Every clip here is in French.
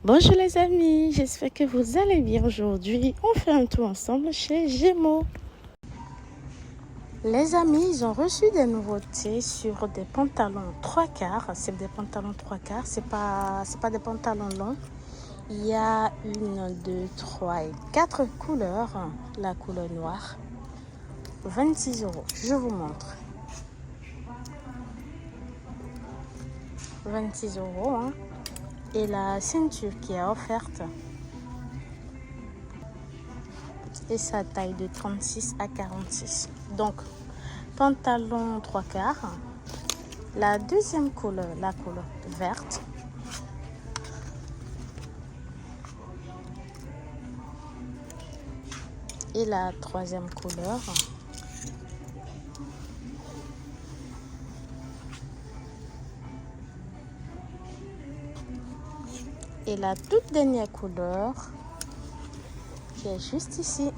Bonjour les amis, j'espère que vous allez bien aujourd'hui. On fait un tour ensemble chez Gémeaux. Les amis, ils ont reçu des nouveautés sur des pantalons 3/4. C'est des pantalons 3/4, c'est pas des pantalons longs. Il y a 1, 2, 3 et 4 couleurs. La couleur noire, 26 €. Je vous montre. 26 €. Hein. Et la ceinture qui est offerte. Et sa taille de 36 à 46. Donc, pantalon 3/4. La deuxième couleur, la couleur verte. Et la troisième couleur. Et la toute dernière couleur qui est juste ici.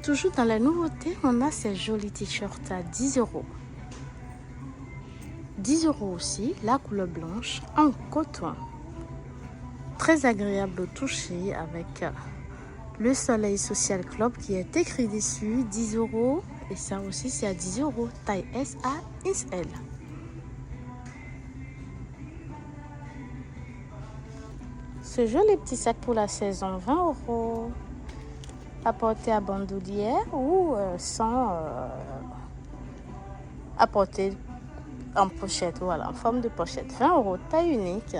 Toujours dans les nouveautés, on a ces jolis t-shirts à 10 €. 10 € aussi, la couleur blanche en coton. Très agréable au toucher avec le Soleil Social Club qui est écrit dessus, 10 €. Et ça aussi, c'est à 10 €, taille S à XL. Ce joli petit sac pour la saison, 20 €. À porter à bandoulière ou sans à porter en pochette, voilà, en forme de pochette. 20 €, taille unique.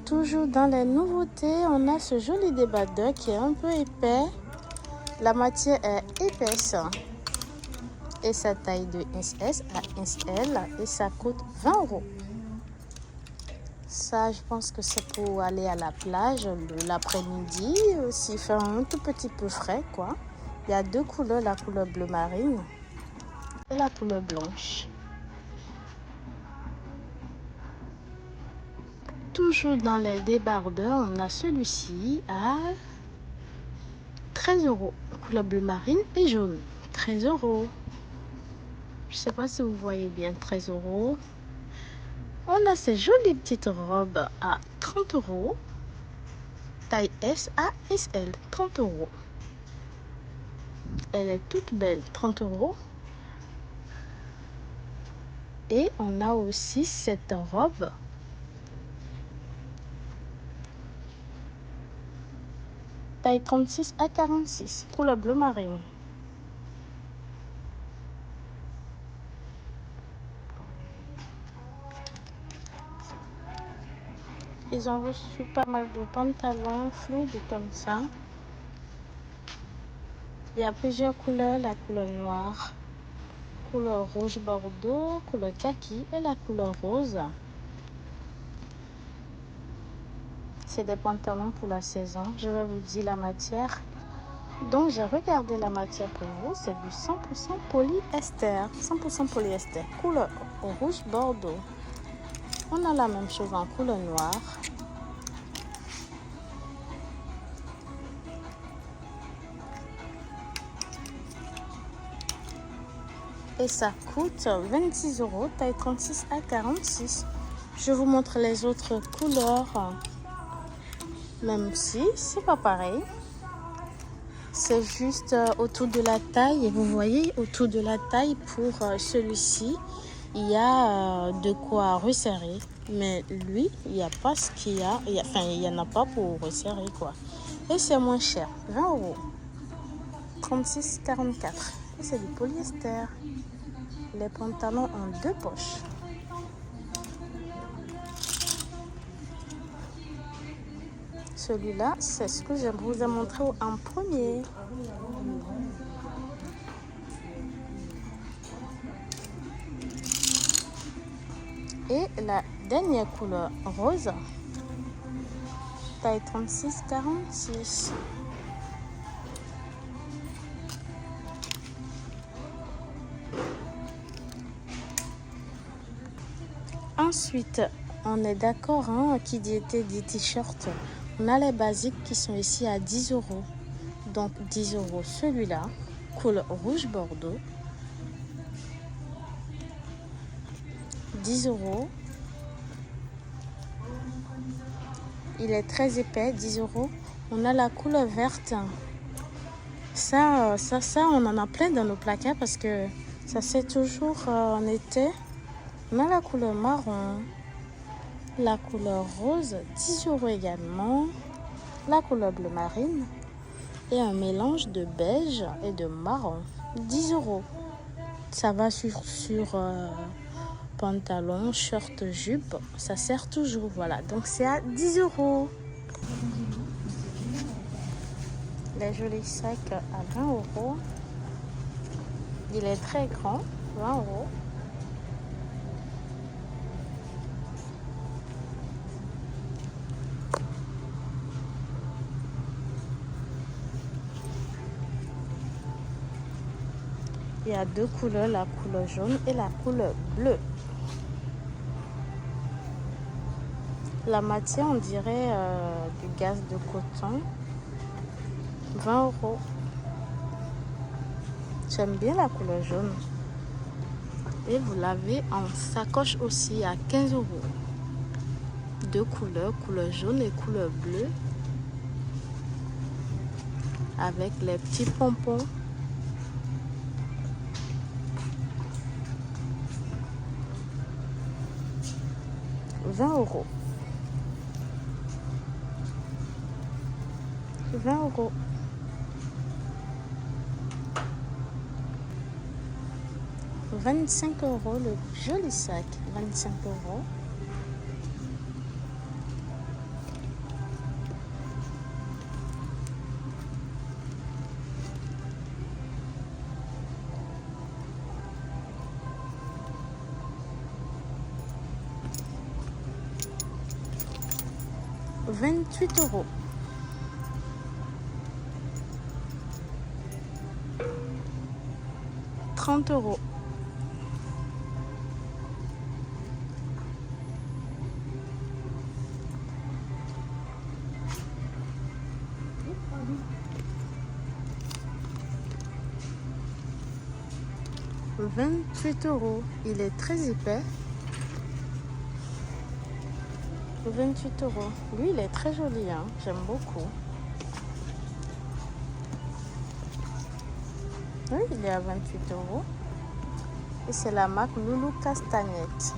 Toujours dans les nouveautés, on a ce joli débardeur qui est un peu épais. La matière est épaisse. Et sa taille de SS à SL et ça coûte 20 €. Ça, je pense que c'est pour aller à la plage l'après-midi, s'il fait un tout petit peu frais, quoi. Il y a deux couleurs, la couleur bleu marine et la couleur blanche. Toujours dans les débardeurs, on a celui-ci à 13 €. Couleur bleu marine et jaune. 13 €. Je ne sais pas si vous voyez bien, 13 €. On a ces jolies petites robes à 30 €. Taille S à SL, 30 €. Elle est toute belle, 30 €. Et on a aussi cette robe. Taille 36 à 46, couleur bleu marine. Ils ont reçu pas mal de pantalons fluides comme ça. Il y a plusieurs couleurs, la couleur noire, couleur rouge bordeaux, couleur kaki et la couleur rose. C'est des pantalons pour la saison. Je vais vous dire la matière. Donc j'ai regardé la matière pour vous. C'est du 100% polyester. 100% polyester. Couleur rouge bordeaux. On a la même chose en couleur noire. Et ça coûte 26 €, taille 36 à 46. Je vous montre les autres couleurs. Même si c'est pas pareil. C'est juste autour de la taille. Et vous voyez, autour de la taille pour celui-ci, il y a de quoi resserrer. Mais lui, il n'y a pas ce qu'il y a. Enfin, il n'y en a pas pour resserrer, quoi. Et c'est moins cher, 20 €. 36,44. Et c'est du polyester. Les pantalons ont 2 poches. Celui-là, c'est ce que je vous ai montré en premier. Et la dernière couleur rose, taille 36,46. Ensuite, on est d'accord, hein, qui dit été dit t-shirt. On a les basiques qui sont ici à 10 €. Donc 10 € celui-là, couleur rouge bordeaux. 10 €. Il est très épais, 10 €. On a la couleur verte. Ça, on en a plein dans nos placards parce que ça c'est toujours en été. On a la couleur marron, la couleur rose, 10 € également. La couleur bleu marine et un mélange de beige et de marron, 10 €. Ça va sur pantalon, short, jupe, ça sert toujours, voilà. Donc c'est à 10 €. Les jolis sacs à 20 €. Il est très grand, 20 €. Il y a deux couleurs, la couleur jaune et la couleur bleue. La matière, on dirait du gaz de coton. 20 €. J'aime bien la couleur jaune. Et vous l'avez en sacoche aussi à 15 €. Deux couleurs, couleur jaune et couleur bleue. Avec les petits pompons. 20 €. 20 €. 25 € le joli sac. 25 €. « 28 €. 30 €. 28 €. Il est très épais. 28 €. Lui, il est très joli, hein. J'aime beaucoup. Oui, il est à 28 €. Et c'est la marque Loulou Castagnette.